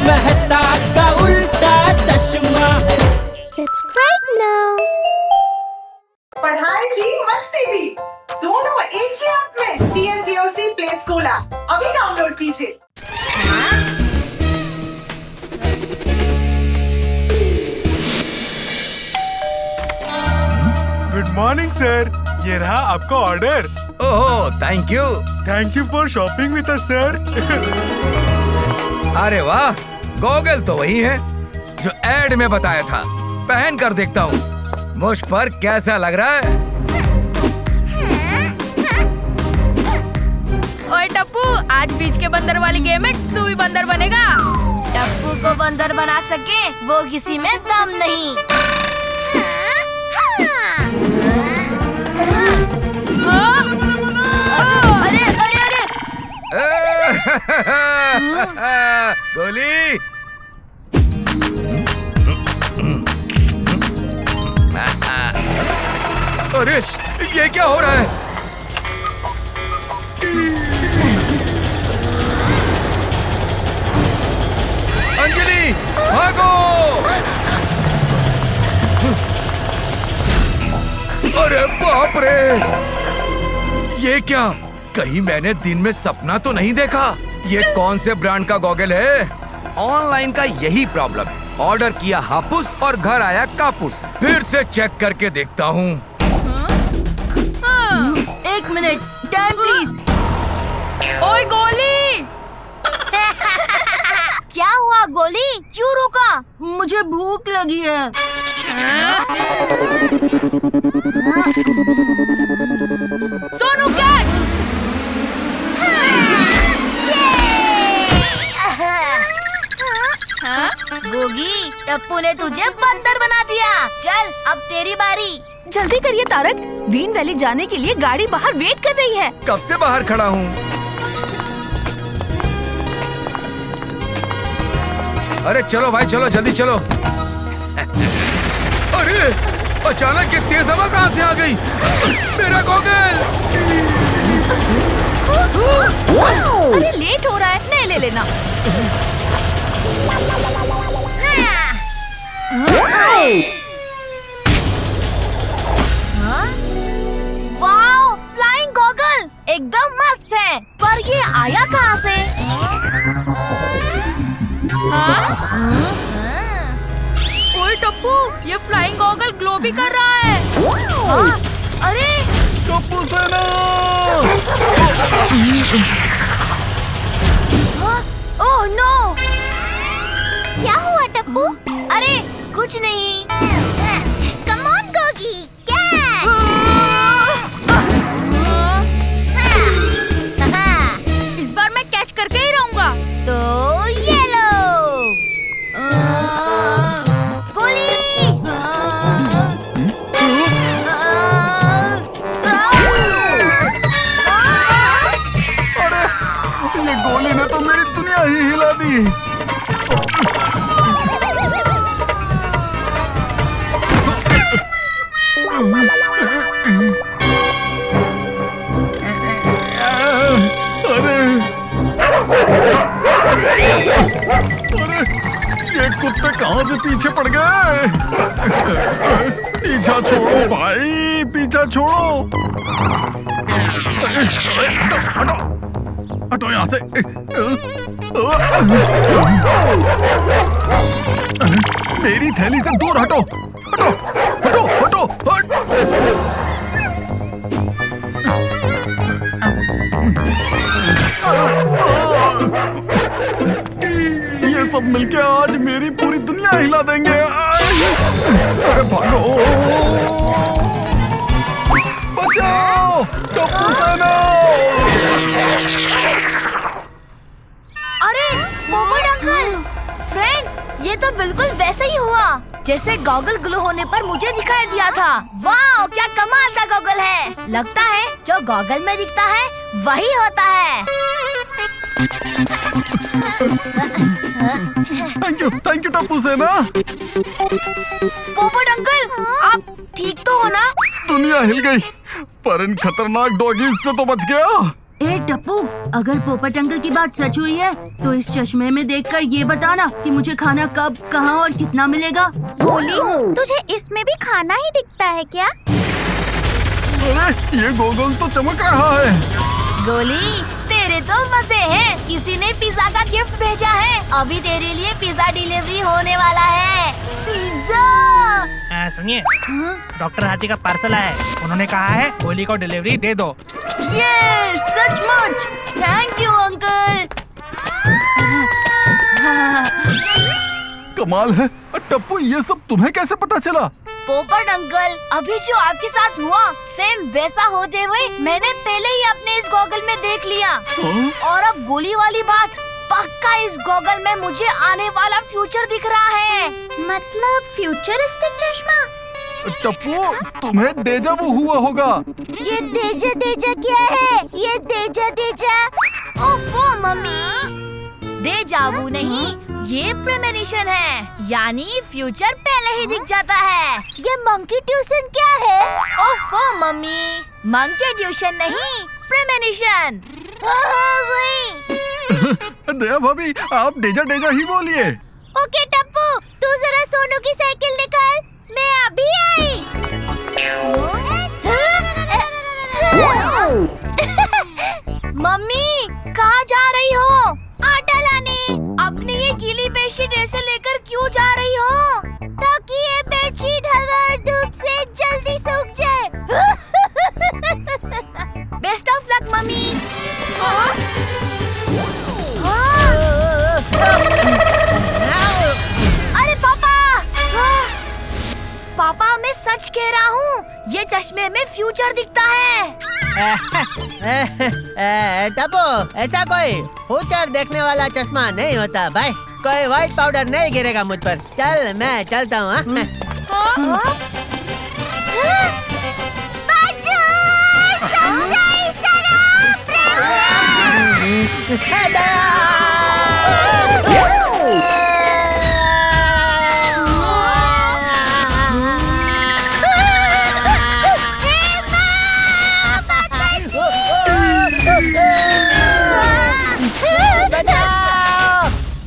मेहता का उल्टा चश्मा। Subscribe now. पढ़ाई भी मस्ती भी दोनों एक ही ऐप में। TNPOC प्ले स्कूल ऐप अभी डाउनलोड कीजिए। गुड मॉर्निंग सर, ये रहा आपका order. Oh thank you. Thank you for shopping with us sir. अरे वाह, गॉगल तो वही है जो एड में बताया था। पहन कर देखता हूँ मुझ पर कैसा लग रहा है। ओए टप्पू, आज बीच के बंदर वाली गेम में तू भी बंदर बनेगा। टप्पू को बंदर बना सके वो किसी में दम नहीं। अरे अरे अरे गोली। अरे ये क्या हो रहा है? अंजलि भागो! अरे बाप रे! ये क्या? कहीं मैंने दिन में सपना तो नहीं देखा? ये कौन से ब्रांड का गॉगल है? ऑनलाइन का यही प्रॉब्लम है। ऑर्डर किया हापुस और घर आया कापुस। फिर से चेक करके देखता हूँ। एक मिनट, टर्न प्लीज। ओए गोली! क्या हुआ गोली? क्यों रुका? मुझे भूख लगी है। सोनू कैच! गोगी, टप्पू ने तुझे बंदर बना दिया। चल अब तेरी बारी। जल्दी करिए तारक, ग्रीन वैली जाने के लिए गाड़ी बाहर वेट कर रही है। कब से बाहर खड़ा हूँ। अरे चलो भाई चलो, जल्दी चलो। अरे अचानक ये तेज हवा कहाँ से आ गई? मेरा गॉगल! अरे लेट हो रहा है, नहीं ले लेना। वाओ, फ्लाइंग गॉगल एकदम मस्त है। पर ये आया कहाँ से? ओए टप्पू, ये फ्लाइंग गॉगल ग्लो भी कर रहा है। अरे टप्पू सेना! Oh no! क्या हुआ टप्पू? अरे कुछ नहीं। Come on Gogi, catch! इस बार मैं कैच करके ही रहूंगा। तो ये लो। गोली! ये गोली ने तो मेरी दुनिया ही हिला दी। अरे ये कुत्ते कहाँ से पीछे पड़ गए? पीछा छोड़ो भाई, पीछा छोड़ो। हटो हटो हटो यहाँ से। मेरी थैली से दूर हटो, हटो हटो हटो हट। ये सब मिलके आज मेरी पूरी दुनिया हिला देंगे। अरे भागो, बचाओ टप्पू सेना! अरे मोमोड अंकल! फ्रेंड्स, ये तो बिल्कुल वैसे ही हुआ जैसे गॉगल ग्लो होने पर मुझे दिखाई दिया था। वाह, क्या कमाल का गॉगल है। लगता है जो गॉगल में दिखता है वही होता है। थैंक यू टप्पू सेना। पोपट अंकल, आप ठीक तो हो ना? दुनिया हिल गई, पर इन खतरनाक डॉगीज से तो बच गया। ए टप्पू, अगर पोपट अंकल की बात सच हुई है तो इस चश्मे में देखकर ये बताना कि मुझे खाना कब, कहाँ और कितना मिलेगा। बोली हूँ, तुझे इसमें भी खाना ही दिखता है क्या? अरे ये गॉगल तो चमक रहा है। गोली, तेरे तो मजे हैं। किसी ने पिज्जा का गिफ्ट भेजा है। अभी तेरे लिए पिज्जा डिलीवरी होने वाला है। पिज्जा। सुनिए, डॉक्टर हाथी का पार्सल आया है। उन्होंने कहा है गोली को डिलीवरी दे दो। ये सचमुच, थैंक यू अंकल। कमाल है। टप्पू, ये सब तुम्हें कैसे पता चला? पोपट अंकल, अभी जो आपके साथ हुआ सेम वैसा होते हुए मैंने पहले ही अपने इस गॉगल में देख लिया। और अब गोली वाली बात, पक्का इस गॉगल में मुझे आने वाला फ्यूचर दिख रहा है। मतलब फ्यूचरिस्टिक चश्मा। टप्पू, तुम्हें डेजा वो हुआ होगा। ये डेजा डेजा क्या है? ये डेजा डेजा। ओफो मम्मी, डेजा वू नहीं, ये प्रेमोनिशन है, यानी फ्यूचर पहले ही दिख जाता है। ये मंकी ट्यूशन क्या है? ओफो मम्मी, मंकी ट्यूशन नहीं, प्रेमोनिशन। दया भाभी, आप डेजा डेजा ही बोलिए। ओके टप्पू, तू जरा सोनू की साइकिल निकाल, मैं अभी आई। मम्मी, कहाँ जा रही हो? आटा लाने। अपनी ये गीली बेडशीट ऐसे लेकर क्यों जा रही हो? ताकि ये बेडशीट हवा और धूप से जल्दी सूख जाए। Best of luck mummy. अरे पापा! पापा, मैं सच कह रहा हूँ, ये चश्मे में फ्यूचर दिखता है। टप्पू, ऐसा कोई फ्यूचर देखने वाला चश्मा नहीं होता भाई। कोई व्हाइट पाउडर नहीं गिरेगा मुझ पर। चल, मैं चलता हूँ।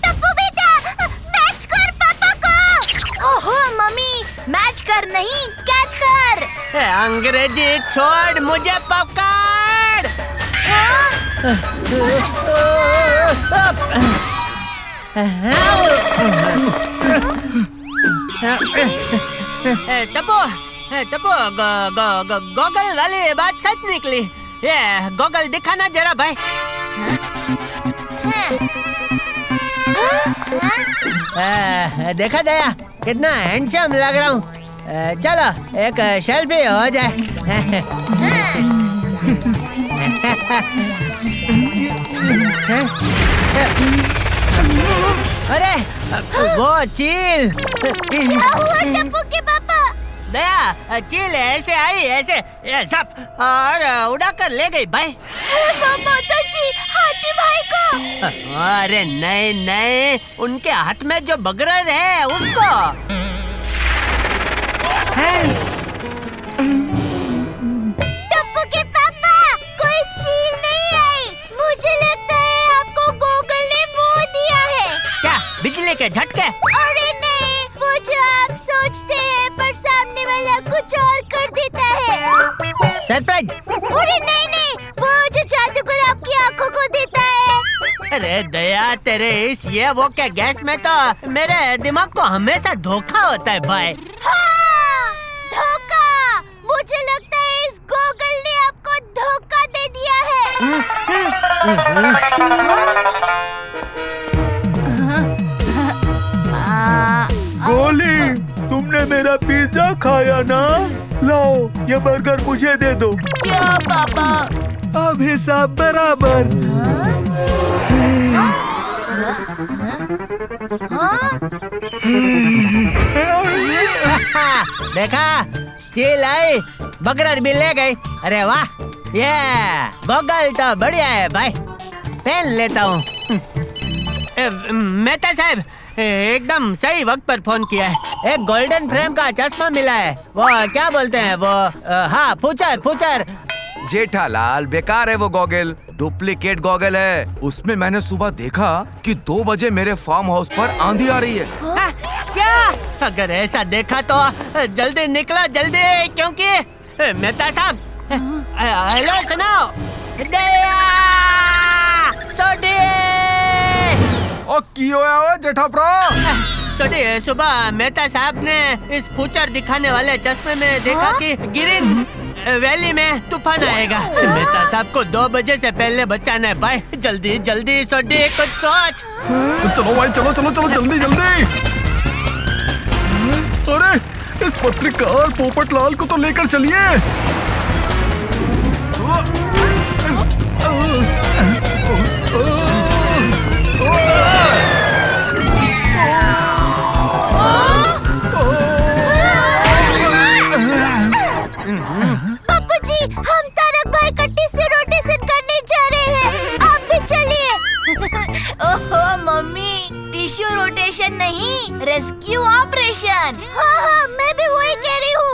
टप्पू बेटा, मैच कर पापा को। ओहो मम्मी, मैच कर नहीं, कैच कर। अंग्रेजी छोड़, मुझे पकड़। टप्पू, टप्पू, गॉगल वाली बात सच निकली। ये गॉगल दिखाना जरा भाई। देखा दया, कितना हैंडसम लग रहा हूँ। चलो एक सेल्फी हो जाए। अरे वो चील। टप्पू के पापा। दया, चील ऐसे आई, ऐसे ये सब और उड़ाकर ले गई भाई। माताजी, हाथी भाई को। अरे नहीं नहीं, उनके हाथ में जो बगरर है उसको। टप्पू के पापा, कोई चील नहीं आई। मुझे लगता है आपको गॉगल ने वो दिया है। क्या बिजली के झटके? अरे नहीं, वो जो आप सोचते हैं पर सामने वाला कुछ और कर देता है। सरप्राइज? अरे नहीं नहीं, वो जो जादूगर आपकी आंखों को देता है। अरे दया, तेरे इस ये वो क्या गैस में तो मेरे दिमाग को हमेशा धोखा होता है भाई। हाँ, धोखा। मुझे लगता है इस गॉगल ने आपको धोखा दे दिया है। गोली, तुमने मेरा पिज्जा खाया ना? लाओ, ये बर्गर मुझे दे दो। क्या पापा? अब हिसाब बराबर। देखा, चील आई, बगरर भी ले गई। अरे वाह, ये गॉगल तो बढ़िया है भाई, पहन लेता हूँ। मेहता साहब, एकदम सही वक्त पर फोन किया है। एक गोल्डन फ्रेम का चश्मा मिला है। वो क्या बोलते हैं वो, हाँ, फूचर। जेठालाल, बेकार है वो गॉगल, डुप्लीकेट गॉगल है। उसमें मैंने सुबह देखा कि 2 बजे मेरे फार्म हाउस पर आंधी आ रही है। क्या? अगर ऐसा देखा तो जल्दी निकलो, जल्दी, क्योंकि मेहता साहब, हेलो सुनो, दया, सोडी, ओ की होया ओए जेठाप्रा? सोडी, सुबह मेहता साहब ने इस फूचर दिखाने वाले चश्मे में देखा कि गिरिन वैली में तूफान आएगा। मेहता साहब को 2 बजे से पहले बचाना है भाई। जल्दी जल्दी सोडी, कुछ सोच। चलो भाई, चलो चलो चलो, जल्दी जल्दी। अरे इस पत्रकार पोपटलाल को तो लेकर चलिए। पप्पू जी, हम तारक भाई का टिश्यू रोटेशन करने जा रहे हैं, आप भी चलिए। ओहो मम्मी, टिश्यू रोटेशन नहीं, रेस्क्यू ऑपरेशन। हाँ, मैं भी वही कह रही हूँ।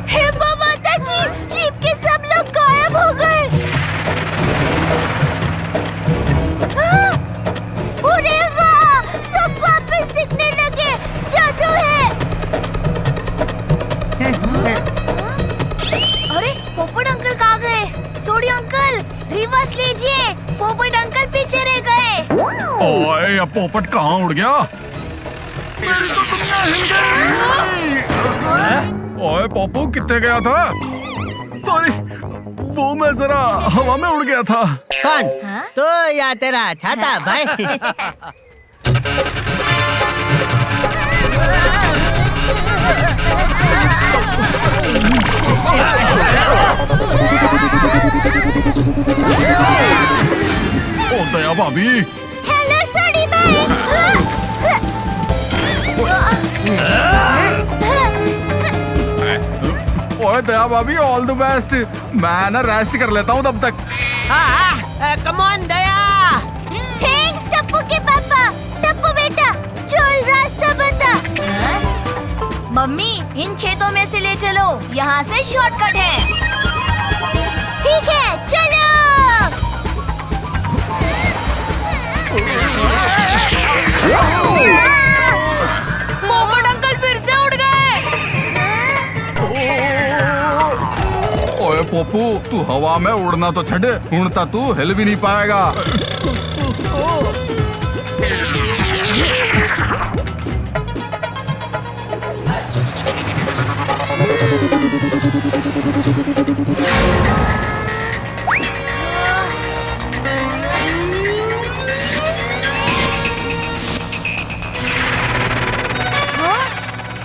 हे माता जी, जीप के सब लोग गायब हो गए। अरे वाह, सब वापस दिखने लगे, जादू है। अरे पोपट अंकल कहाँ गए? सोडी अंकल, रिवर्स लीजिए, पोपट अंकल पीछे रह गए। ओए ये पोपट कहाँ उड़ गया? मेरी तो दुनिया हिल गई। ओए पप्पू, कितने गया था? सॉरी, वो मैं जरा हवा में उड़ गया था। कौन? तो या तेरा छाता भाई? ओ दया भाभी। हेलो सोडी भाई। ओए दया भाभी, ऑल द बेस्ट। मैं ना रेस्ट कर लेता हूँ तब तक। Come on Daya. Thanks Tappu के पापा। टप्पू बेटा, चल रास्ता बता। मम्मी, इन खेतों में से ले चलो, यहाँ से शॉर्टकट है। ठीक है, चलो। पोपट अंकल फिर से उड़ गए। ओए पप्पू, तू हवा में उड़ना तो छड़, उड़ता तू हिल भी नहीं पाएगा।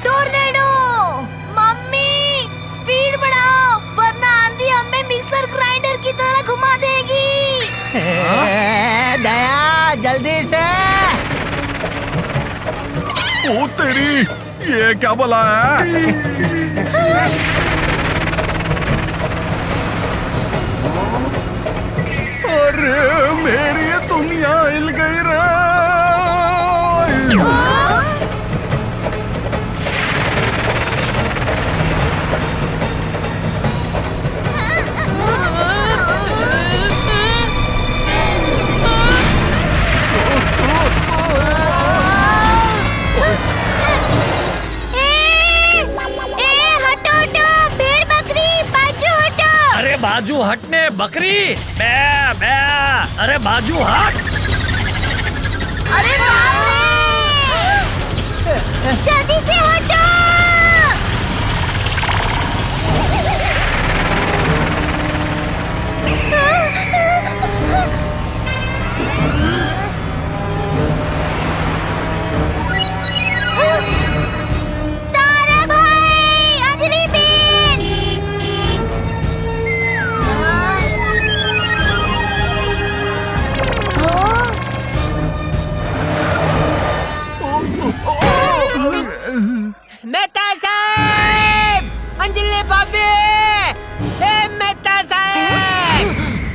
टोर्नेडो! मम्मी, स्पीड बढ़ाओ, वरना आंधी हमें मिक्सर ग्राइंडर की तरह घुमा देगी। दया, जल्दी से। ओ तेरी, ये क्या भला है? अरे मेरी दुनिया हिल गई रे। बाजू हटने बकरी। बे बे, अरे बाजू हट। अरे बाप रे! जल्दी से हटो। तारा भाई, अंजलि बेन।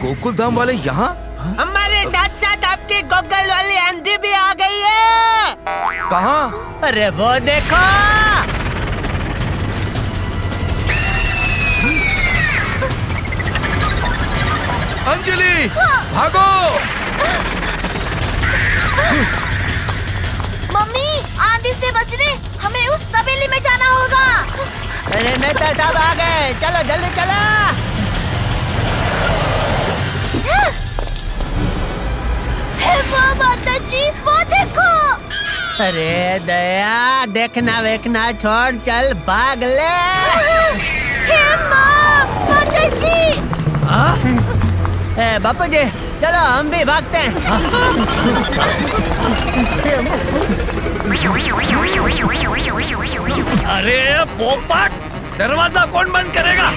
गोकुल धाम वाले यहाँ? हमारे साथ साथ आपकी गॉगल वाली आंधी भी आ गई है। कहाँ? अरे वो देखो। अंजलि भागो। मम्मी, आंधी से बचने हमें उस तबेली में जाना होगा। अरे मेहता साहब आ गए, चलो जल्दी चलो। हे वाह माता जी, वो देखो। अरे दया, देखना वेखना छोड़, चल भाग ले। हे माँ, माता जी। बापू जी, चलो हम भी भागते हैं। अरे पोपट, दरवाजा कौन बंद करेगा?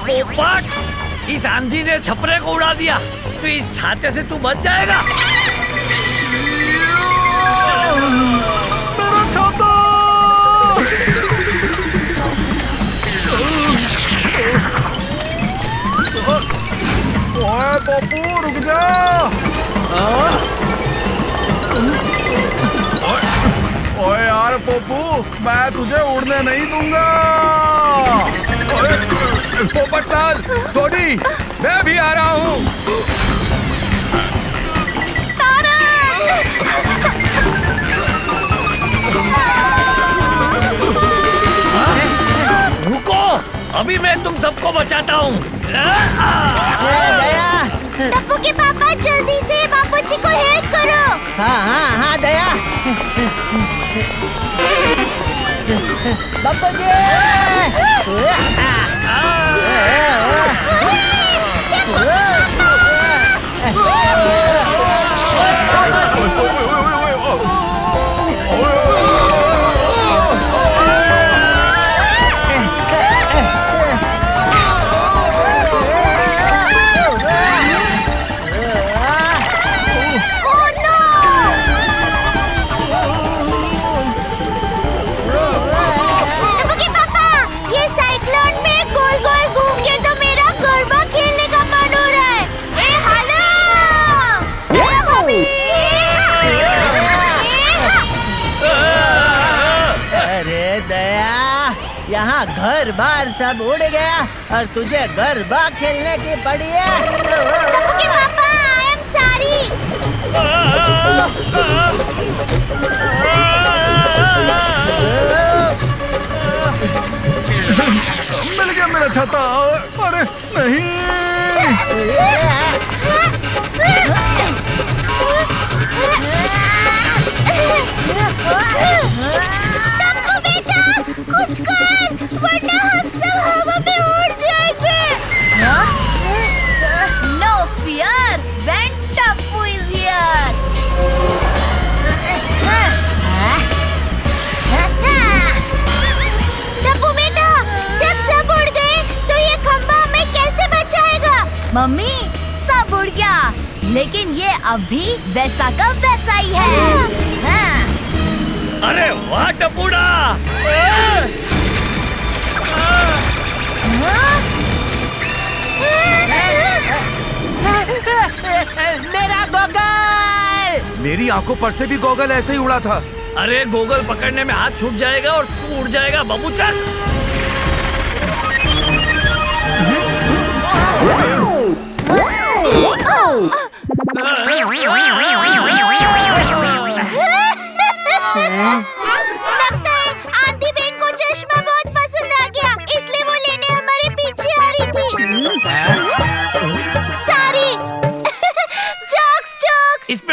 पोपट, इस आंधी ने छपरे को उड़ा दिया, तो इस छाते से तू बच जाएगा। मेरा छाता! ओए पप्पू, रुक जा! ओए यार पप्पू, मैं तुझे उड़ने नहीं दूंगा। पोपट लाल, सोनी, मैं भी आ रहा हूँ। रुको, अभी मैं तुम सबको बचाता हूँ। दया, टप्पू के पापा, जल्दी से बापू जी को हेल्प करो। हाँ दया। बापू जी। यहाँ घर बार सब उड़ गया और तुझे गरबा खेलने की पड़ी है। ओके पापा, आई एम सॉरी। मिल गया मेरा छाता। अरे नहीं। टप्पू बेटा, कुछ कर, वरना हम सब हवा में उड़ जाएंगे। No fear, when Tappu is here. Tappu बेटा, जब सब उड़ गए, तो ये खंभा हमें कैसे बचाएगा? मम्मी, सब उड़ गया, लेकिन ये अभी वैसा का वैसा ही है। अरे वाह टप्पूड़ा! मेरा गोगल! मेरी आंखों पर से भी गोगल ऐसे ही उड़ा था। अरे गोगल पकड़ने में हाथ छूट जाएगा और तू उड़ जाएगा बाबू। चल।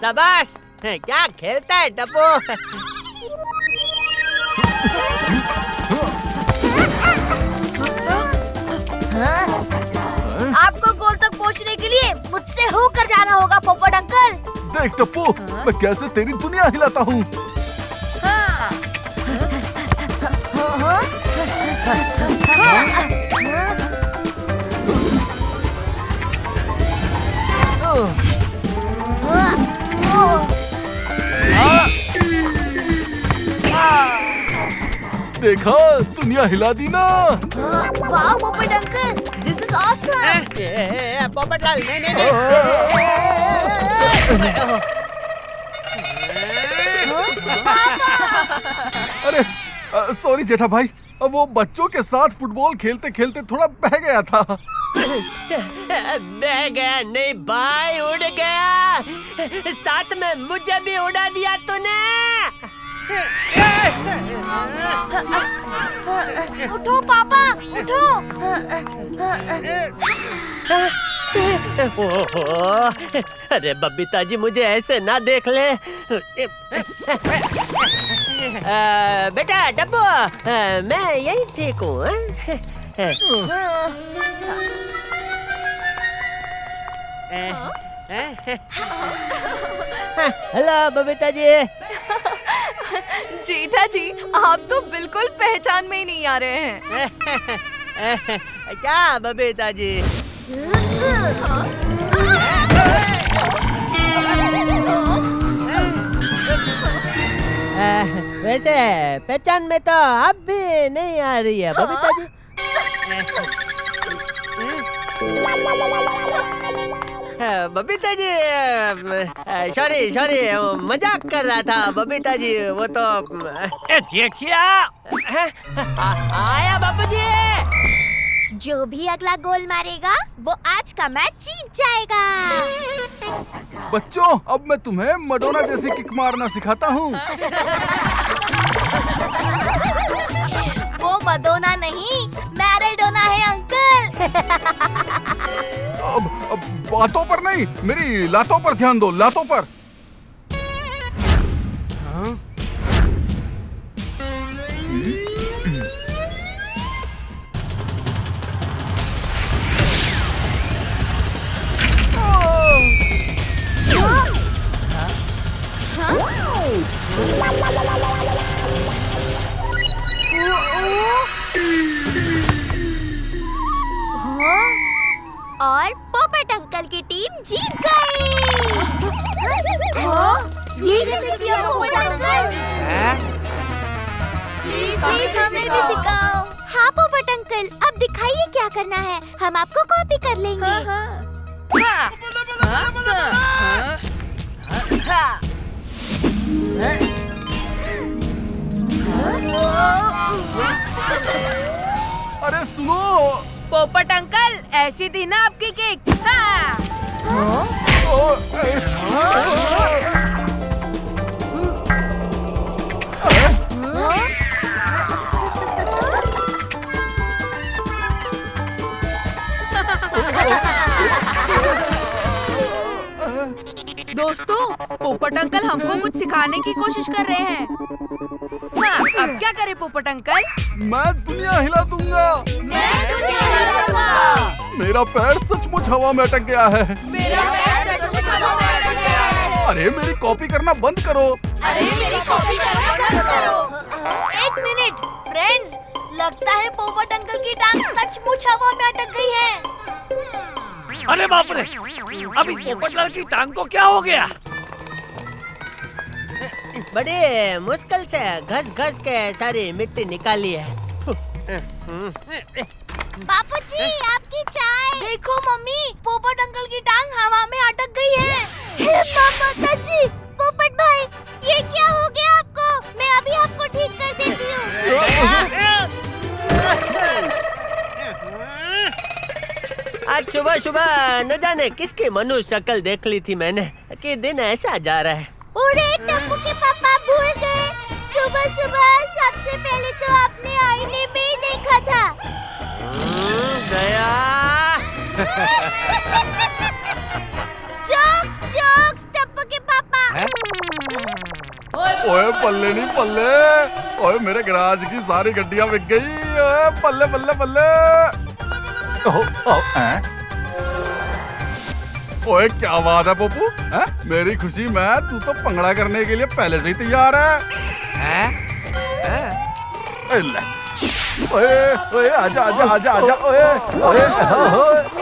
शाबाश, क्या खेलता है टप्पू। आपको गोल तक पहुंचने के लिए मुझसे होकर जाना होगा पोपट अंकल। देख टप्पू, मैं कैसे तेरी दुनिया हिलाता हूँ। देखा, दुनिया हिला दी ना। वाह पोपट uncle, this is awesome. Popatlal, नहीं। अरे सॉरी जेठा भाई, वो बच्चों के साथ फुटबॉल खेलते खेलते थोड़ा बह गया था। बह गया नहीं भाई, उड़ गया। साथ में मुझे भी उड़ा दिया तूने। उठो पापा, उठो। ओहो, अरे बबीता जी मुझे ऐसे ना देख ले। बेटा डब्बू, मैं यही ठीक हूँ। हेलो बबीता जी। जेठा जी, आप तो बिल्कुल पहचान में ही नहीं आ रहे हैं। क्या बबीता जी? वैसे पहचान में तो आप भी नहीं आ रही है बबीता जी। बबीता जी, सॉरी, मजाक कर रहा था बबीता जी, वो तो। जेठिया, आया बापू जी। जो भी अगला गोल मारेगा वो आज का मैच जीत जाएगा। बच्चों, अब मैं तुम्हें मडोना जैसी किक मारना सिखाता हूँ। वो मडोना नहीं, मैराडोना है अंकल। अब बातों पर नहीं, मेरी लातों पर ध्यान दो, लातों पर। और पोपट अंकल की टीम जीत गई। ये कैसे किया पोपट अंकल? प्लीज हमें भी सिखाओ। हाँ पोपट अंकल, अब दिखाइए क्या करना है, हम आपको कॉपी कर लेंगे। अरे सुनो पोपट अंकल, ऐसी थी ना आपकी केक। दोस्तों, पोपट अंकल हमको कुछ सिखाने की कोशिश कर रहे हैं। हाँ, अब क्या करे पोपट अंकल? मैं दुनिया हिला दूंगा। मैं दुनिया हिला दूंगा। मेरा पैर सचमुच हवा में अटक गया है। मेरा पैर सचमुच हवा में अटक गया है। अरे मेरी कॉपी करना बंद करो। अरे मेरी कॉपी करना बंद करो। एक मिनट फ्रेंड्स, लगता है पोपट अंकल की टांग सचमुच हवा में अटक गई है। अरे बाप रे, अब इस पोपटलाल की टांग को क्या हो गया? बड़े मुश्किल से घस के सारी मिट्टी निकाली है। बापू जी, आपकी चाय। देखो मम्मी, पोपट अंकल की टांग हवा में अटक गई है। हे माता जी, पोपट भाई, ये क्या हो गया आपको? मैं अभी आपको ठीक कर देती हूँ। आज सुबह सुबह न जाने किसकी मनु शक्ल देख ली थी मैंने कि दिन ऐसा जा रहा है। अरे टप्पू के पापा भूल गए, सुबह सुबह सबसे पहले तो आपने आईने में ही देखा था। दया। जोक्स, टप्पू के पापा। ओए पल्ले नहीं पल्ले, ओए मेरे गैराज की सारी गड्डियां बिक गई। ओए पल्ले पल्ले पल्ले। ओए क्या बात है पप्पू, मेरी खुशी में तू तो पंगड़ा करने के लिए पहले से ही तैयार है? ले। ओए ओए आजा आजा आजा आजा। ओए ओए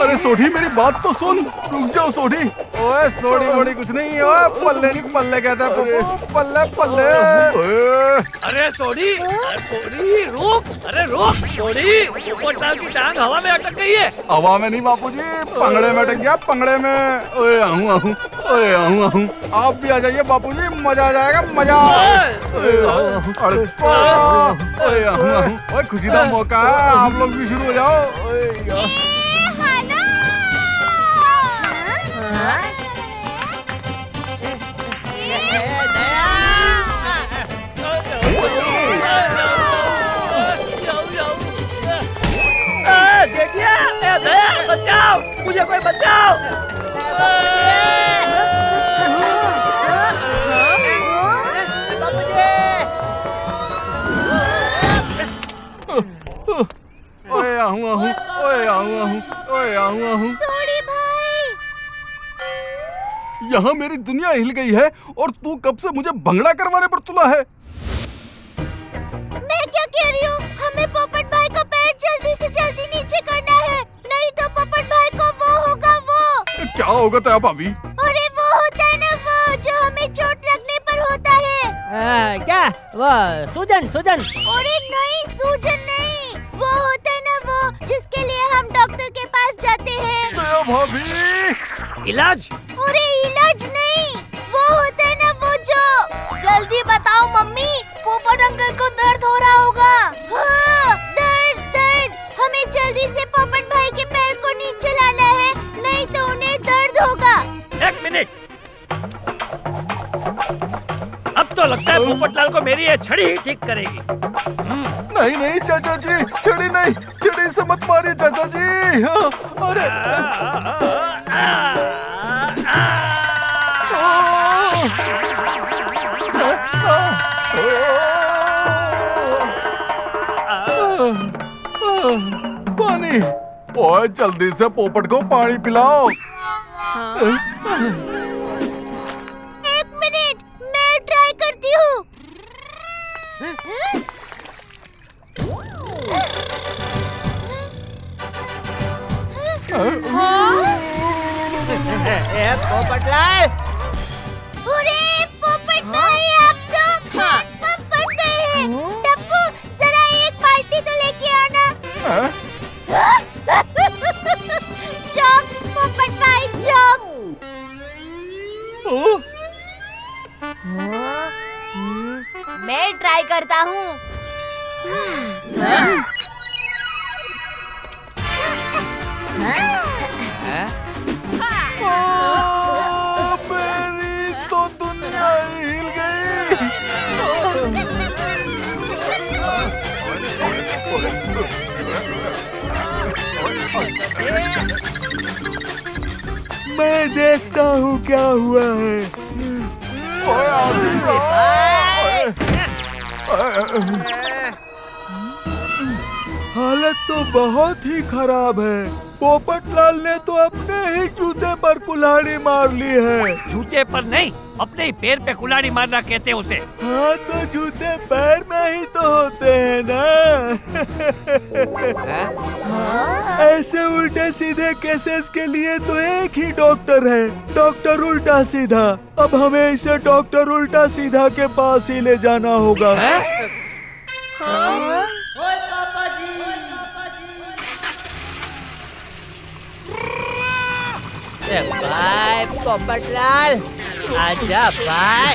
अरे सोढ़ी मेरी बात तो सुन, रुक जाओ सोढ़ी। ओए सोढ़ी वोड़ी कुछ नहीं, ओए पल्ले नहीं पल्ले कहता है पप्पू, पल्ले पल्ले। अरे सोढ़ी रुक, अरे रुक सोढ़ी, पोपटलाल की टांग हवा में अटक गई है। हवा में नहीं बापूजी, पंगड़े में अटक गया, पंगड़े में। ओए आहूं आहूं, ओए आहूं आहूं। आप भी आ जाइए बापूजी, मजा आ जाएगा मजा। ओए आहूं आहूं, ओए खुशी का मौका है, आप लोग भी शुरू हो जाओ। ओए यार जेठिया, दया बचाओ, मुझे कोई बचाओ। ओए आहूं आहूं, ओए आहूं आहूं, ओए आहूं आहूं। सोढ़ी भाई, यहाँ मेरी दुनिया हिल गई है और तू कब से मुझे भंगड़ा करवाने पर तुला है? मैं क्या कह रही हूँ, हमें पोपट भाई का पैर जल्दी से जल्दी नीचे करना है, नहीं तो पोपट भाई को वो होगा वो। क्या होगा तया भाभी? अरे वो होता है ना वो जो हमें चोट लगने पर होता है। क्या वो सूजन सूजन? अरे नहीं सूजन नहीं, वो होता है ना वो जिसके लिए हम डॉक्टर के पास जाते हैं। तया भाभी इलाज? अरे इलाज नहीं, वो होता है ना वो जो। जल्दी बताओ मम्मी, पोपट अंकल को दर्द हो रहा होगा। हाँ, दर्द दर्द, हमें जल्दी से पोपट भाई के पैर को नीचे लाना है, नहीं तो उन्हें दर्द होगा। एक मिनट, अब तो लगता है पोपटलाल को मेरी ये छड़ी ही ठीक करेगी। नहीं नहीं चाचा जी, छड़ी नहीं, छड़ी से मत मारिए चाचा जी। अरे पानी, ओए जल्दी से पोपट को पानी पिलाओ। एक मिनट, मैं ट्राई करती हूँ। पोपटलाल, अरे पोपट भाई आप तो पड़ गए हैं। टप्पू जरा एक बाल्टी तो लेके आना। जोक्स पोपट भाई जोक्स। मैं ट्राई करता हूँ। मेरी तो दुनिया हिल गई। मैं देखता हूँ क्या हुआ है। हालत तो बहुत ही खराब है। पोपटलाल ने तो अपने ही जूते पर कुल्हाड़ी मार ली है। जूते पर नहीं, अपने ही पैर पे कुल्हाड़ी मारना कहते हैं उसे। हाँ तो जूते पैर में ही तो होते हैं ना। ऐसे उल्टे सीधे केसेस के लिए तो एक ही डॉक्टर है, डॉक्टर उल्टा सीधा। अब हमें इसे डॉक्टर उल्टा सीधा के पास ही ले जाना होगा। बाय पोपटलाल, आजा बाय।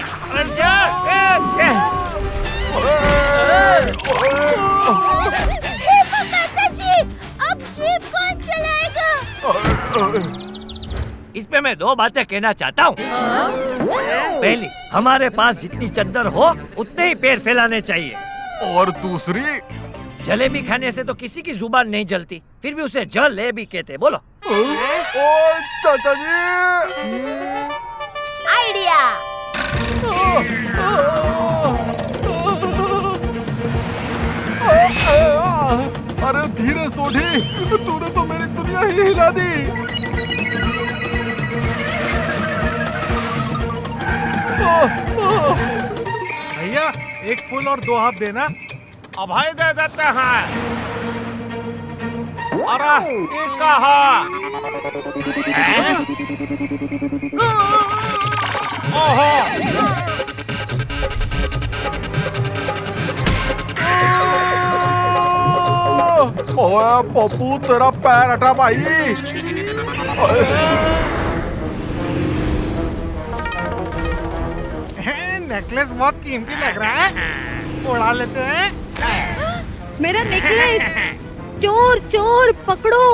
अब जीप कौन चलाएगा? इसमें मैं दो बातें कहना चाहता हूँ। पहली, हमारे पास जितनी चद्दर हो उतने ही पैर फैलाने चाहिए। और दूसरी, जलेबी खाने से तो किसी की जुबान नहीं जलती, फिर भी उसे जलेबी कहते। बोलो। ओ चाचा जी, आइडिया। उठी, तूने तो मेरी दुनिया ही हिला दी। भैया एक फुल और 2 हाफ देना। अभय दे देते हैं। अरे ये कहा? ओहो, ओए पप्पू, तेरा पैर हटा भाई। नेकलेस बहुत कीमती लग रहा है, उड़ा लेते हैं। मेरा नेकलेस! चोर चोर पकड़ो!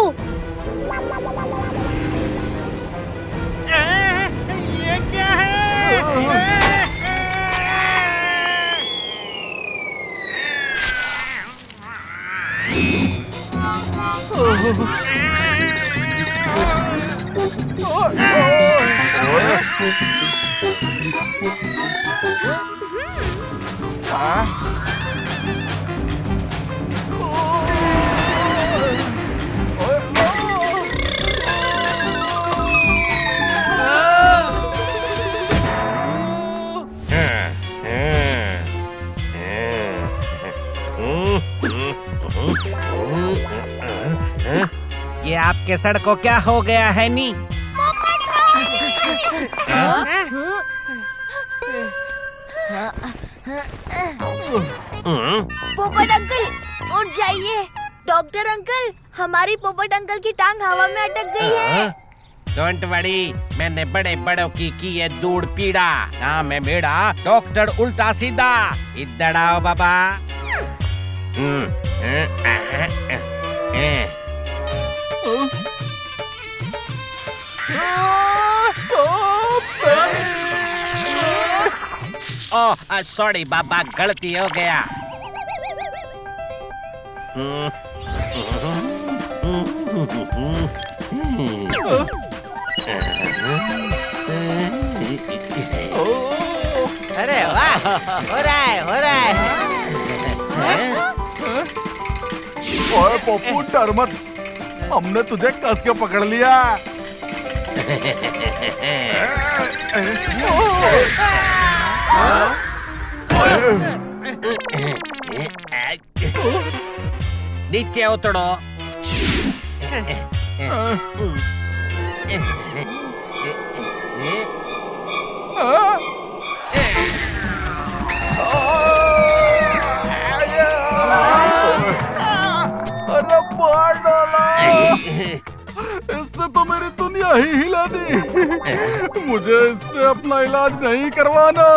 ये क्या है? ये आपके सर को क्या हो गया है नी? पोपट अंकल उठ जाइए। डॉक्टर अंकल, हमारी पोपट अंकल की टांग हवा में अटक गई है। डोंट वरी, मैंने बड़े बड़ों की है दूर पीड़ा। नाम है मेरा डॉक्टर उल्टा सीधा। इधर आओ बाबा। ओह सॉरी बाबा, गलती हो गया। अरे वाह, हो रहा है, हो रहा है। ओए पप्पू, डर मत, हमने तुझे कस के पकड़ लिया। नीचे उतरो। अरे मार डाला, इसने तो मेरी दुनिया ही हिला दी। मुझे इससे अपना इलाज नहीं करवाना।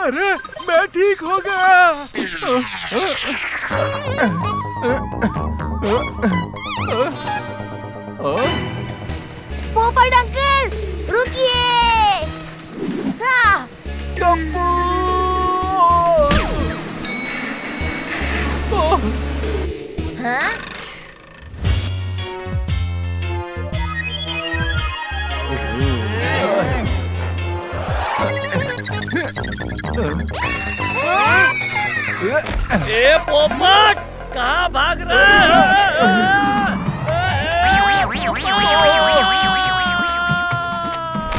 अरे मैं ठीक हो गया। पोपट अंकल रुकिए। हाँ। हाँ? ए पोपट, कहाँ भाग रहा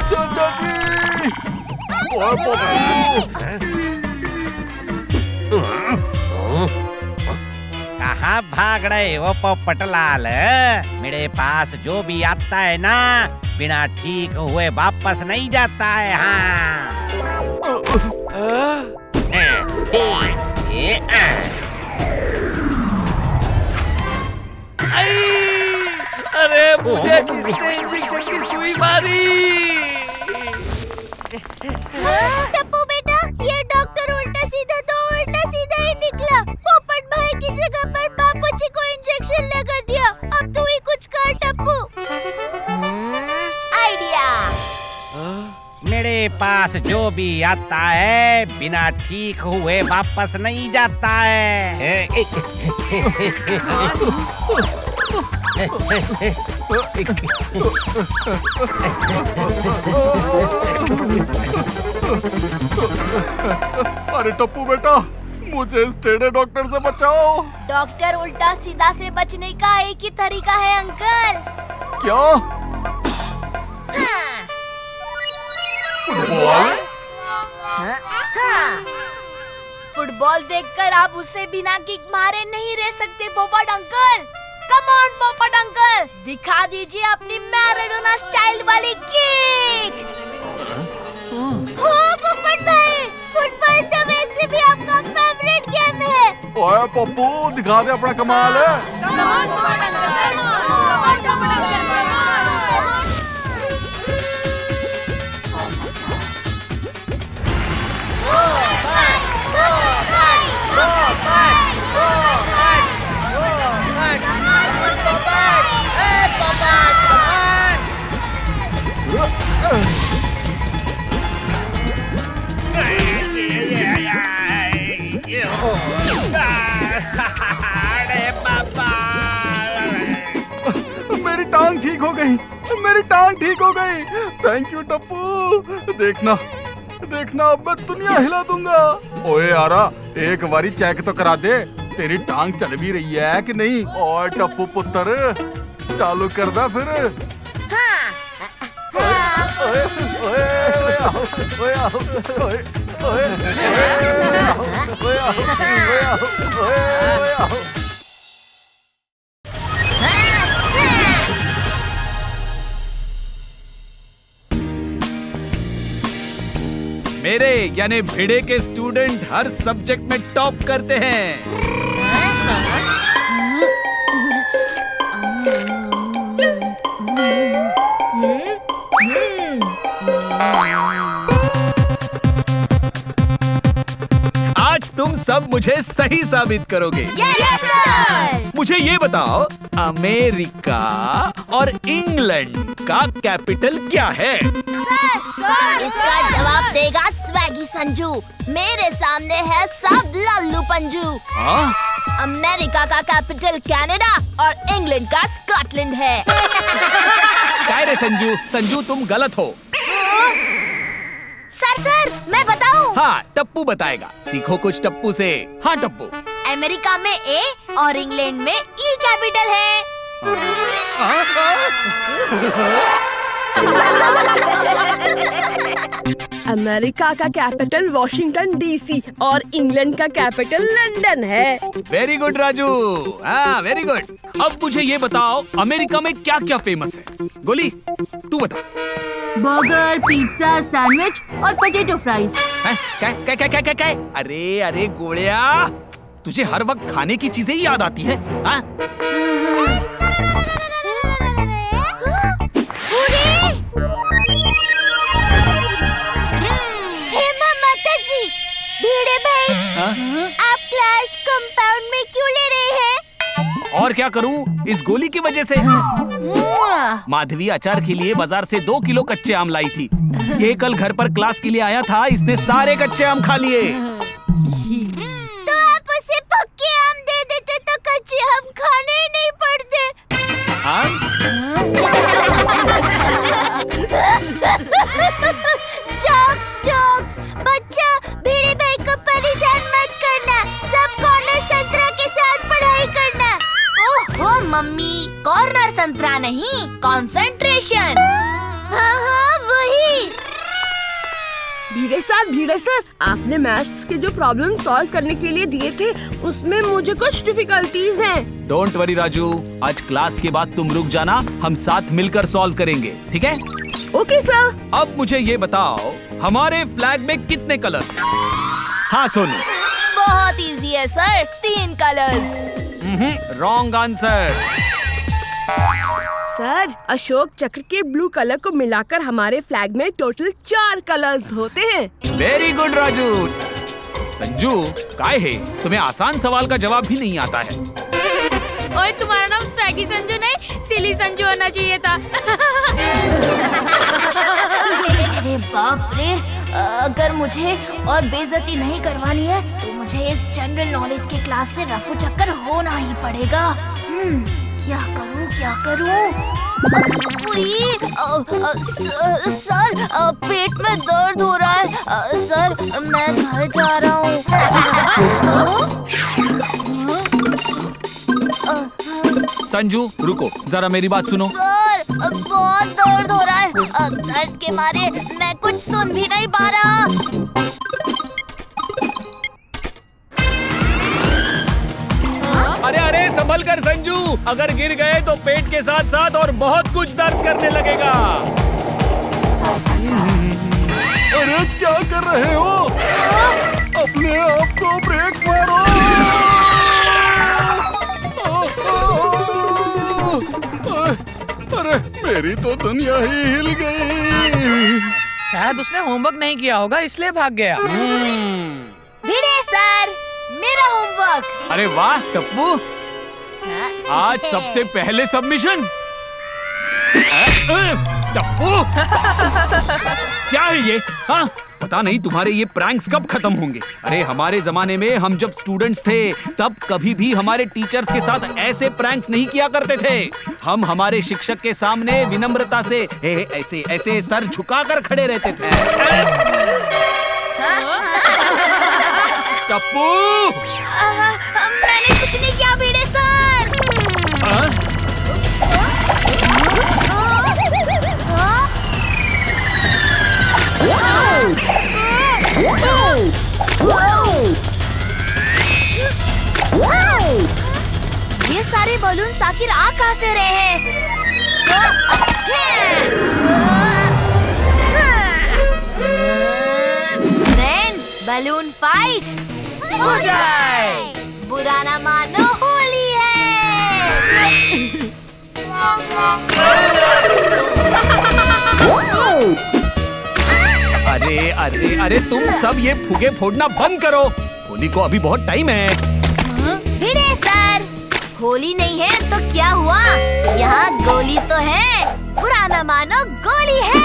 चाचा जी, ओए कहाँ भाग रहे हो पोपटलाल? मेरे पास जो भी आता है ना, बिना ठीक हुए वापस नहीं जाता है। हाँ। अरे मुझे किसने इंजेक्शन की सुई मारी? टप्पू बेटा, ये चिल्ले कर दिया। अब तू ही कुछ कर टप्पू। आइडिया। मेरे पास जो भी आता है बिना ठीक हुए वापस नहीं जाता है। अरे टप्पू बेटा, मुझे इस टेढ़े डॉक्टर से बचाओ। डॉक्टर उल्टा सीधा से बचने का एक ही तरीका है अंकल। क्या? फुटबॉल? हाँ। फुटबॉल देखकर आप उससे बिना किक मारे नहीं रह सकते पोपट अंकल। कम ऑन पोपट अंकल, दिखा दीजिए अपनी मैराडोना स्टाइल वाली किक। हो पोपट भाई, फुटबॉल तो वैसे भी आपका फेवरेट गेम है। ओए पप्पू, दिखा दे अपना कमाल है। कम ऑन पोपट अंकल, कम ऑन पोपट अंकल। अरे बाबा, मेरी टांग ठीक हो गई, मेरी टांग ठीक हो गई। Thank you Tappu. देखना देखना, अब मैं दुनिया हिला दूंगा। ओए यारा, एक बारी चेक तो करा दे, तेरी टांग चल भी रही है कि नहीं। ओए टप्पू पुत्र, चालू कर दा फिर। ओए ओए ओए ओए मेरे यानी भिड़े के स्टूडेंट हर सब्जेक्ट में टॉप करते हैं। आज तुम सब मुझे सही साबित करोगे। Yes sir. मुझे ये बताओ, अमेरिका और इंग्लैंड का कैपिटल क्या है? इसका जवाब देगा स्वैगी संजू। मेरे सामने है सब लल्लू पंजू। हाँ? अमेरिका का कैपिटल कनाडा और इंग्लैंड का स्कॉटलैंड है। क्या रे संजू? संजू तुम गलत हो। सर मैं बताऊं? हाँ, टप्पू बताएगा। सीखो कुछ टप्पू से। हाँ टप्पू। अमेरिका में ए और इंग्लैंड में ई कैपिटल है। अमेरिका का कैपिटल वॉशिंगटन डीसी और इंग्लैंड का कैपिटल लंदन है। Very good Raju. हाँ वेरी गुड। अब मुझे ये बताओ, अमेरिका में क्या क्या फेमस है? गोली तू बता। बर्गर, पिज्जा, सैंडविच और पोटैटो फ्राइज। क्या? अरे अरे गोड़िया, तुझे हर वक्त खाने की चीजें ही याद आती है। हाँ? हेमा माता जी, भिड़े भाई, आप क्लास कंपाउंड में क्यों ले रहे हैं? और क्या करूं, इस गोली की वजह से। माधवी अचार के लिए बाजार से 2 किलो कच्चे आम लाई थी। ये कल घर पर क्लास के लिए आया था, इसने सारे कच्चे आम खा लिए। तो आप उसे पक्के आम दे देते तो कच्चे आम खाने ही नहीं पड़ते। हाँ? जोक्स। बच्चा, भिड़े भाई को परेशान मत करना। सब कॉर्नर संतरा के साथ पढ़ाई करना। ओहो मम्मी, कॉर्नर संतरा नहीं, कंसंट्रेशन। हाँ वही। भीड़े सर, आपने मैथ्स के जो प्रॉब्लम सॉल्व करने के लिए दिए थे, उसमें मुझे कुछ डिफिकल्टीज हैं। डोंट वरी राजू, आज क्लास के बाद तुम रुक जाना, हम साथ मिलकर सॉल्व करेंगे, ठीक है? Okay sir. अब मुझे ये बताओ, हमारे फ्लैग में कितने कलर्स हैं? हाँ सोनू। बहुत इजी है sir, 3 colours. Wrong answer. Sir, Ashok चक्र के ब्लू कलर को मिलाकर हमारे फ्लैग में टोटल 4 कलर्स होते हैं। Very good Raju. संजू, काय है तुम्हें आसान सवाल का जवाब भी नहीं आता है? ओए तुम्हारा नाम स्वैगी संजू नहीं सिली संजू होना चाहिए था। अरे बाप रे, अगर मुझे और बेइज्जती नहीं करवानी है तो मुझे इस जनरल नॉलेज के क्लास से रफू चक्कर होना ही पड़ेगा। क्या करूं? सर, पेट में दर्द हो रहा है। सर, मैं घर जा रहा हूँ। संजू रुको, जरा मेरी बात सुनो। सर, बहुत दर्द हो रहा है। दर्द के मारे मैं कुछ सुन भी नहीं पा रहा। अरे अरे संभल कर संजू, अगर गिर गए तो पेट के साथ साथ और बहुत कुछ दर्द करने लगेगा। अरे क्या कर रहे हो? अपने आप को ब्रेक मारो। अरे मेरी तो दुनिया ही हिल गई। शायद उसने होमवर्क नहीं किया होगा इसलिए भाग गया। भिड़े सर, मेरा होमवर्क। अरे वाह टप्पू, आज सबसे पहले सबमिशन। टप्पू क्या है ये? हाँ, पता नहीं तुम्हारे ये प्रैंक्स कब खत्म होंगे। अरे हमारे जमाने में हम जब स्टूडेंट्स थे तब कभी भी हमारे टीचर्स के साथ ऐसे प्रैंक्स नहीं किया करते थे। हम हमारे शिक्षक के सामने विनम्रता से ऐसे ऐसे सर झुकाकर खड़े रहते थे। टप्पू, मैंने कुछ नहीं किया भिड़े सर। ये सारे बलून आखिर आ कहाँ से रहे हैं? फ्रेंड्स, बलून फाइट हो जाए। बुरा ना मानो, होली है। अरे अरे अरे तुम सब ये फुगे फोड़ना बंद करो, होली को अभी बहुत टाइम है। भिड़े सर, होली नहीं है तो क्या हुआ? यहाँ गोली तो है। बुरा ना मानो, गोली है।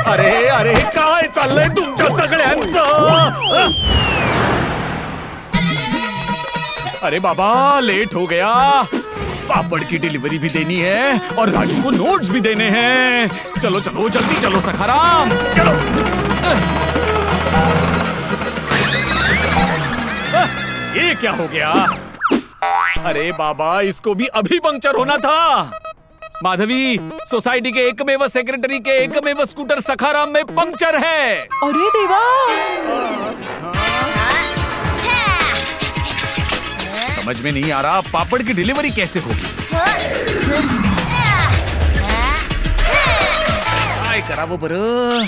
अरे अरे काय चाललंय तुमच्या सगळ्यांचं? अरे बाबा लेट हो गया, पापड़ की डिलीवरी भी देनी है और राजू को नोट्स भी देने हैं। चलो चलो जल्दी चलो सखाराम, चलो। ये क्या हो गया? अरे बाबा इसको भी अभी पंक्चर होना था। माधवी, सोसाइटी के एकमेव सेक्रेटरी के एकमेव स्कूटर सखाराम में पंक्चर है। अरे देवा, समझ में नहीं आ रहा पापड़ की डिलीवरी कैसे होगी। काय करावं बरं?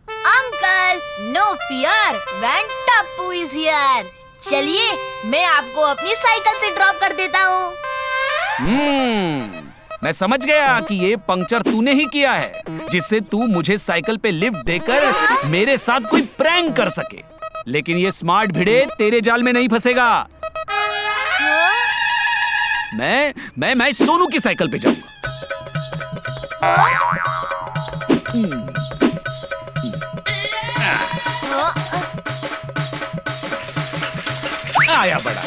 Uncle, no fear when Tappu is here. चलिए, मैं आपको अपनी साइकिल से ड्रॉप कर देता हूँ। मैं समझ गया कि ये पंक्चर तूने ही किया है, जिससे तू मुझे साइकिल पे लिफ्ट देकर मेरे साथ कोई प्रैंक कर सके। लेकिन ये स्मार्ट भिड़े तेरे जाल में नहीं फंसेगा। मैं सोनू की साइकिल पे जाऊंगा। आया बड़ा।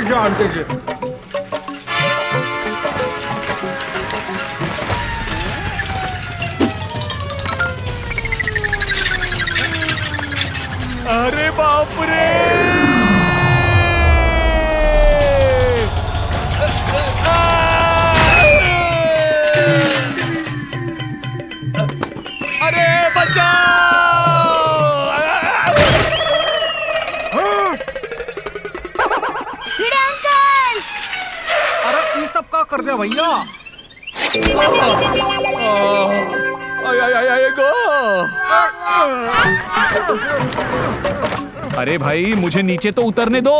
जानते जी। अरे बाप रे, अरे बचाओ। भिड़े अंकल, अरे ये सब का कर दिया भैया? अरे भाई मुझे नीचे तो उतरने दो।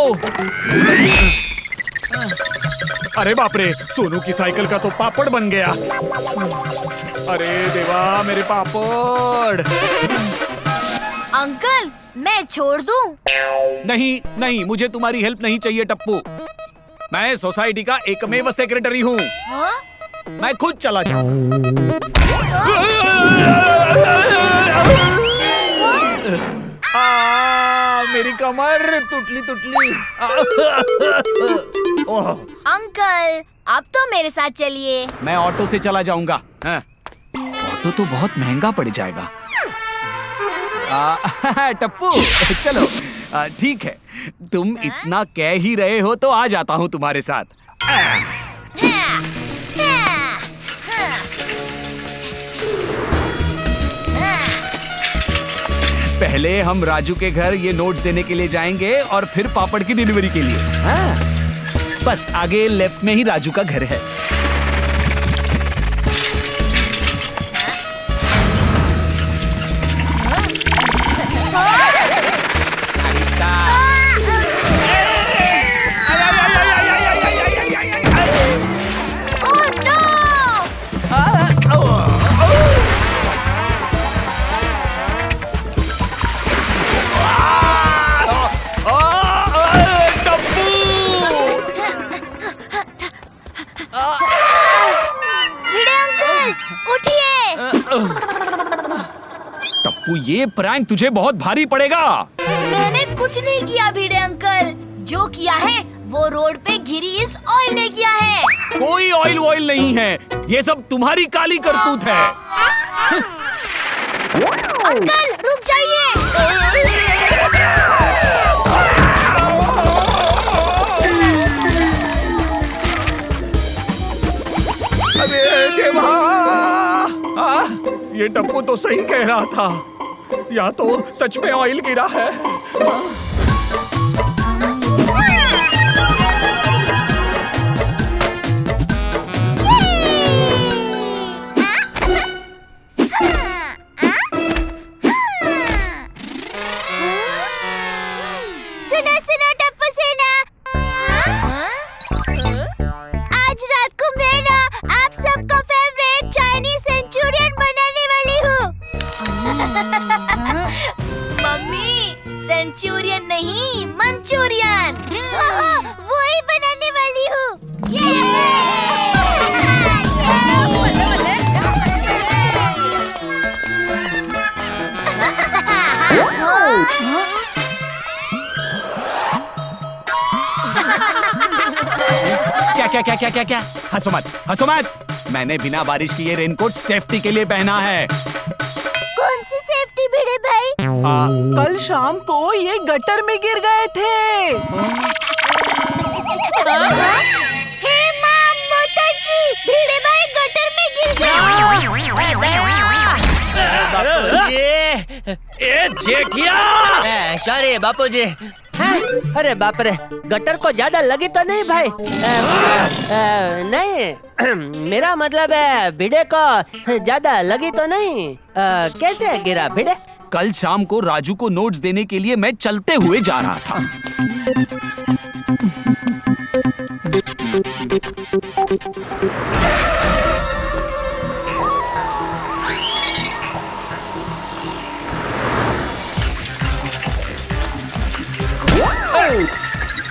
अरे बाप रे, सोनू की साइकिल का तो पापड़ बन गया। अरे देवा, मेरे पापड़। अंकल, मैं छोड़ दूं? नहीं नहीं, मुझे तुम्हारी हेल्प नहीं चाहिए टप्पू। मैं सोसाइटी का एकमेव सेक्रेटरी हूँ। हाँ? मैं खुद चला जाऊंगा। मेरी कमर टुटली टुटली। अंकल, आप तो मेरे साथ चलिए। मैं ऑटो से चला जाऊंगा। ऑटो तो बहुत महंगा पड़ जाएगा। टप्पू चलो, ठीक है, तुम इतना कह ही रहे हो तो आ जाता हूँ तुम्हारे साथ। पहले हम राजू के घर ये नोट्स देने के लिए जाएंगे और फिर पापड़ की डिलीवरी के लिए। बस आगे लेफ्ट में ही राजू का घर है। टप्पू, ये प्रैंक तुझे बहुत भारी पड़ेगा। मैंने कुछ नहीं किया भिड़े अंकल। जो किया है वो रोड पे गिरी इस ऑयल ने किया है। कोई ऑयल वॉयल नहीं है, ये सब तुम्हारी काली करतूत है। अंकल रुक जाइए। अरे देवा, ये टप्पू तो सही कह रहा था, या तो सच में ऑयल गिरा है। सुनो सुनो टप्पू सेना, आज रात को मैं ना आप सबका फेवरेट चाइनीज सेंचुरियन बनाने वाली हूँ। मम्मी, सेंचुरियन नहीं मंचूरियन। वो ही बनाने वाली हूँ। क्या क्या क्या क्या क्या, हंसो मत, हंसो मत। मैंने बिना बारिश की ये रेनकोट सेफ्टी के लिए पहना है। कौन सी सेफ्टी भिड़े भाई? कल शाम को ये गटर में गिर गए थे। हे माँ मोताजी, भिड़े भाई गटर में गिर गए। जेठिया, सॉरी बापूजी। अरे बाप रे, गटर को ज्यादा लगी तो नहीं भाई? नहीं, मेरा मतलब है भिड़े को ज्यादा लगी तो नहीं? कैसे गिरा भिड़े? कल शाम को राजू को नोट्स देने के लिए मैं चलते हुए जा रहा था।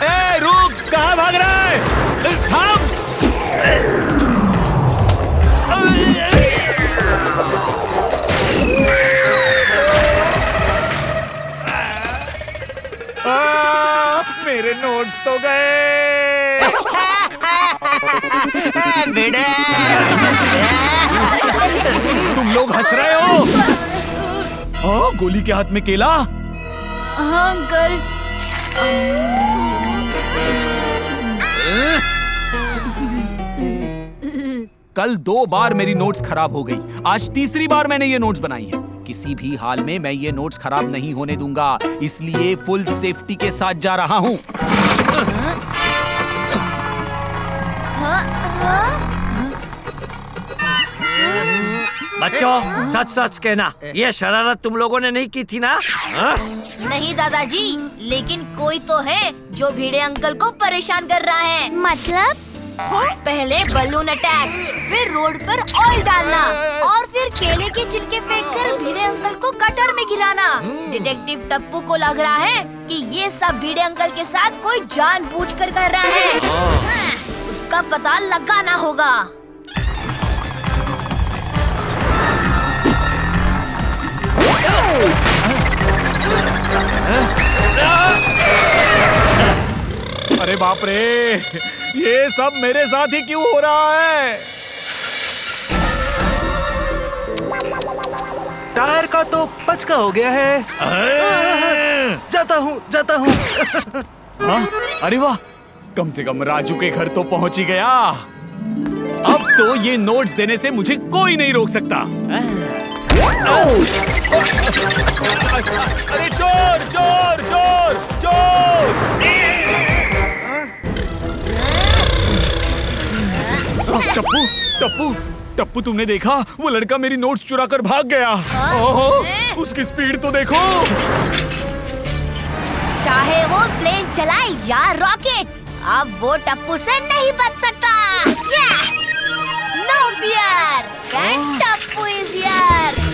ए, रुक, कहाँ भाग रहा है? थाम! मेरे नोट्स तो गए। तुम लोग हंस रहे हो? हाँ, गोली के हाथ में केला। हाँ अंकल। कल 2 बार मेरी नोट्स खराब हो गई, आज तीसरी बार मैंने ये नोट्स बनाई है। किसी भी हाल में मैं ये नोट्स खराब नहीं होने दूंगा, इसलिए फुल सेफ्टी के साथ जा रहा हूँ। बच्चों, सच सच कहना, ये शरारत तुम लोगों ने नहीं की थी ना? नहीं दादाजी, लेकिन कोई तो है जो भिड़े अंकल को परेशान कर रहा है। मतलब पहले बलून अटैक, फिर रोड पर ऑयल डालना और फिर केले के छिलके फेंककर भिड़े अंकल को कटर में गिराना। डिटेक्टिव टप्पू को लग रहा है कि ये सब भिड़े अंकल के साथ कोई जानबूझकर कर रहा है। उसका पता लगाना होगा। अरे बाप रे, ये सब मेरे साथ ही क्यों हो रहा है? टायर का तो पचका हो गया है। जाता हूँ। हाँ? अरे वाह, कम से कम राजू के घर तो पहुंच ही गया। अब तो ये नोट्स देने से मुझे कोई नहीं रोक सकता। अरे चोर चोर चोर चोर! टप्पू टप्पू टप्पू, तुमने देखा? वो लड़का मेरी नोट्स चुरा कर भाग गया। ओहो, उसकी स्पीड तो देखो। चाहे वो प्लेन चलाए या रॉकेट, अब वो टप्पू से नहीं बच सकता। No fear, Tappu is here.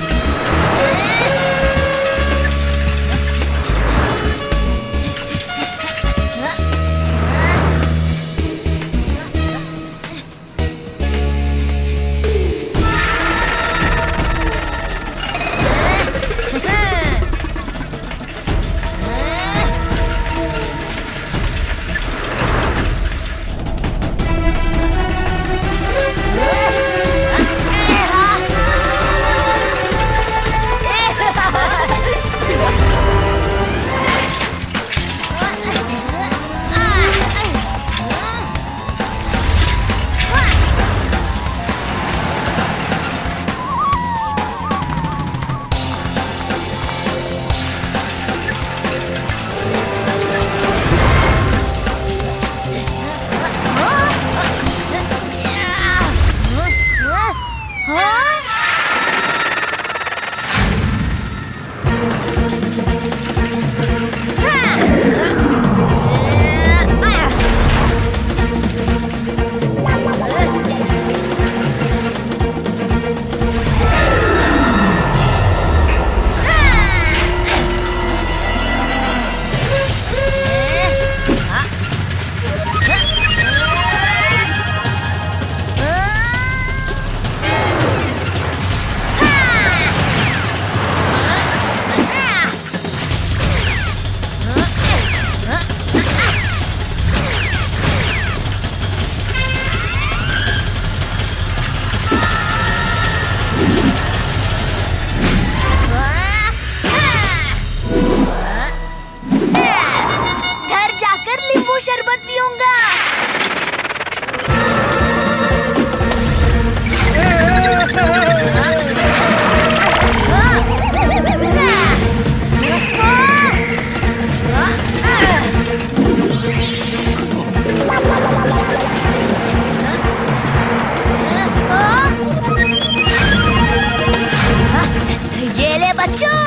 शरबत पीऊंगा। ये ले बच्चों।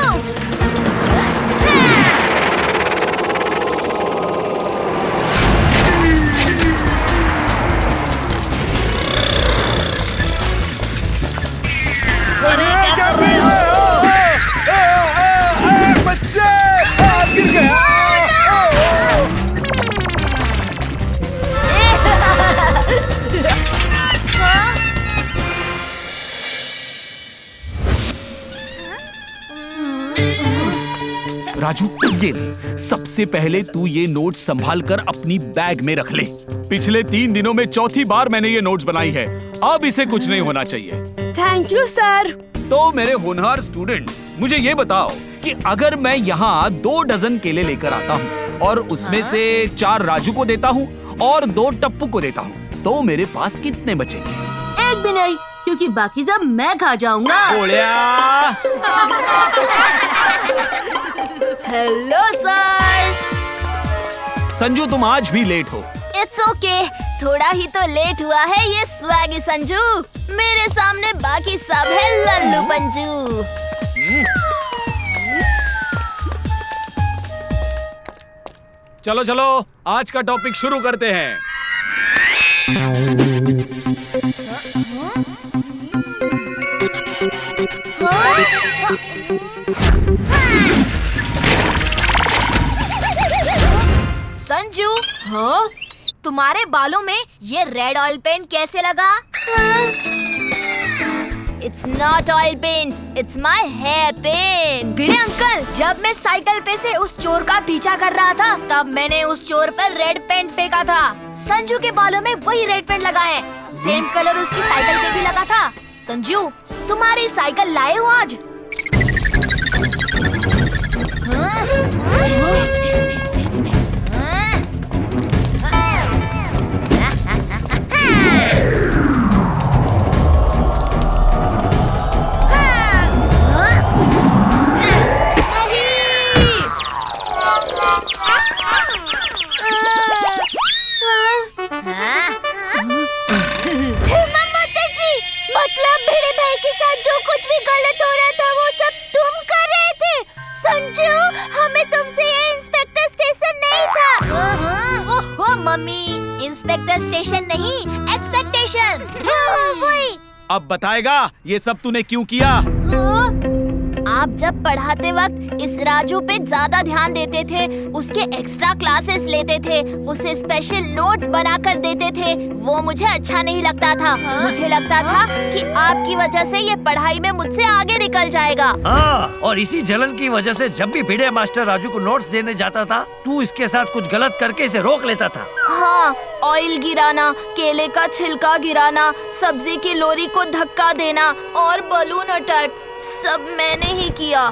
राजू, ये ले। सबसे पहले तू ये नोट्स संभाल कर अपनी बैग में रख ले। पिछले 3 दिनों में चौथी बार मैंने ये नोट्स बनाई है। अब इसे कुछ नहीं होना चाहिए। Thank you sir. तो मेरे होनहार स्टूडेंट्स, मुझे ये बताओ कि अगर मैं यहाँ 2 डजन केले लेकर आता हूँ और उसमें से 4 राजू को देता हूँ और 2 टप्पू को देता हूँ, तो मेरे पास कितने बचेंगे? एक भी नहीं, क्योंकि बाकी सब मैं खा जाऊंगा। Hello sir. संजू, तुम आज भी लेट हो। इट्स ओके, थोड़ा ही तो लेट हुआ है ये स्वैगी संजू। मेरे सामने बाकी सब है लल्लू पंजू। चलो चलो, आज का टॉपिक शुरू करते हैं। संजू, हाँ? तुम्हारे बालों में ये रेड ऑयल पेंट कैसे लगा? It's not oil paint, it's my hair paint. Bhide uncle, जब मैं साइकिल पे से उस चोर का पीछा कर रहा था, तब मैंने उस चोर पर रेड पेंट फेंका था। संजू के बालों में वही रेड पेंट लगा है। सेम कलर उसकी साइकिल पे भी लगा था। संजू, तुम्हारी साइकिल लाए हो आज? मतलब भिड़े भाई के साथ जो कुछ भी गलत हो रहा था वो सब तुम कर रहे थे। संजू, हमें तुमसे ये इंस्पेक्टर स्टेशन नहीं था। ओहो मम्मी, इंस्पेक्टर स्टेशन नहीं, एक्सपेक्टेशन। वही। अब बताएगा ये सब तूने क्यों किया? आप जब पढ़ाते वक्त इस राजू पे ज्यादा ध्यान देते थे, उसके एक्स्ट्रा क्लासेस लेते थे, उसे स्पेशल नोट्स बनाकर देते थे, वो मुझे अच्छा नहीं लगता था। मुझे लगता था कि आपकी वजह से ये पढ़ाई में मुझसे आगे निकल जाएगा। हाँ, और इसी जलन की वजह से जब भी भिड़े मास्टर राजू को नोट्स देने जाता था, तू इसके साथ कुछ गलत करके इसे रोक लेता था। हाँ, ऑयल गिराना, केले का छिलका गिराना, सब्जी की लोरी को धक्का देना और बलून अटैक, सब मैंने ही किया।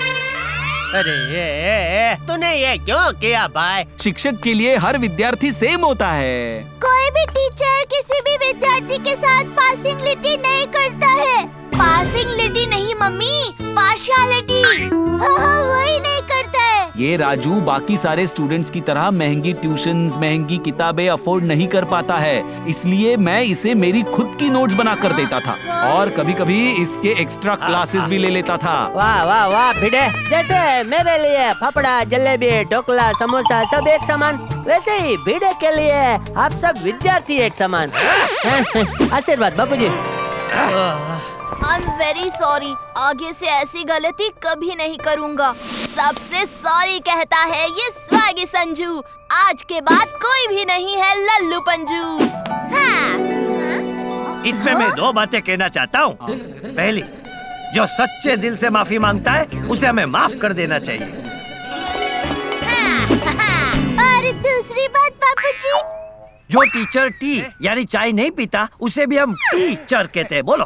अरे तूने ये क्यों किया भाई? शिक्षक के लिए हर विद्यार्थी सेम होता है। कोई भी टीचर किसी भी विद्यार्थी के साथ पासिंगलिटी नहीं करता है। पासिंगलिटी नहीं मम्मी, पार्शियलिटी। हाँ, वही नहीं करता है। ये राजू बाकी सारे स्टूडेंट्स की तरह महंगी ट्यूशंस, महंगी किताबें अफोर्ड नहीं कर पाता है, इसलिए मैं इसे मेरी खुद की नोट्स बना कर देता था और कभी-कभी इसके एक्स्ट्रा क्लासेस भी ले लेता था। वाह वाह वाह भिड़े, जैसे मेरे लिए फाफड़ा, जलेबी, ढोकला, समोसा सब एक समान, वैसे ही भिड़े के लिए आप सब विद्यार्थी एक समान। आशीर्वाद बापूजी। आई एम वेरी सॉरी, आगे से ऐसी गलती कभी नहीं करूँगा। सबसे सॉरी कहता है ये स्वैगी संजू। आज के बाद कोई भी नहीं है लल्लू पंजू। हाँ। इसमें मैं दो बातें कहना चाहता हूँ। पहली, जो सच्चे दिल से माफी मांगता है उसे हमें माफ कर देना चाहिए। और दूसरी बात बापूजी, जो टीचर टी यानी चाय नहीं पीता उसे भी हम टीचर कहते हैं। बोलो।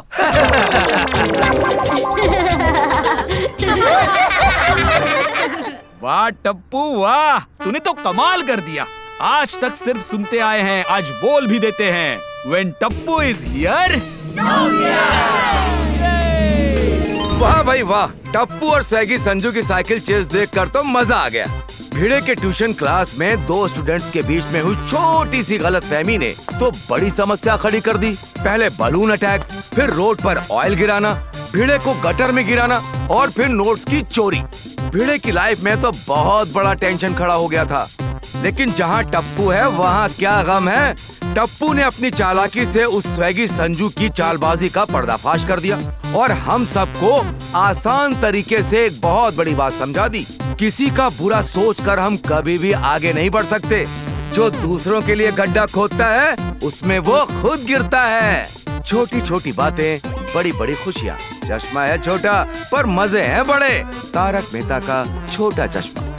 वाह टप्पू वाह, तूने तो कमाल कर दिया। आज तक सिर्फ सुनते आए हैं, आज बोल भी देते हैं। When टप्पू is here, वाह भाई वाह, टप्पू और स्वैगी संजू की साइकिल चेस देखकर तो मजा आ गया। भिड़े के ट्यूशन क्लास में दो स्टूडेंट्स के बीच में हुई छोटी सी गलतफहमी ने तो बड़ी समस्या खड़ी कर दी। पहले बलून अटैक, फिर रोड पर ऑयल गिराना, भिड़े को गटर में गिराना और फिर नोट्स की चोरी। भिड़े की लाइफ में तो बहुत बड़ा टेंशन खड़ा हो गया था, लेकिन जहाँ टप्पू है वहाँ क्या गम है। टप्पू ने अपनी चालाकी से उस स्वैगी संजू की चालबाजी का पर्दाफाश कर दिया और हम सबको आसान तरीके से एक बहुत बड़ी बात समझा दी। किसी का बुरा सोचकर हम कभी भी आगे नहीं बढ़ सकते। जो दूसरों के लिए गड्ढा खोदता है उसमें वो खुद गिरता है। छोटी छोटी बातें, बड़ी बड़ी खुशियाँ। चश्मा है छोटा पर मजे हैं बड़े। तारक मेहता का छोटा चश्मा।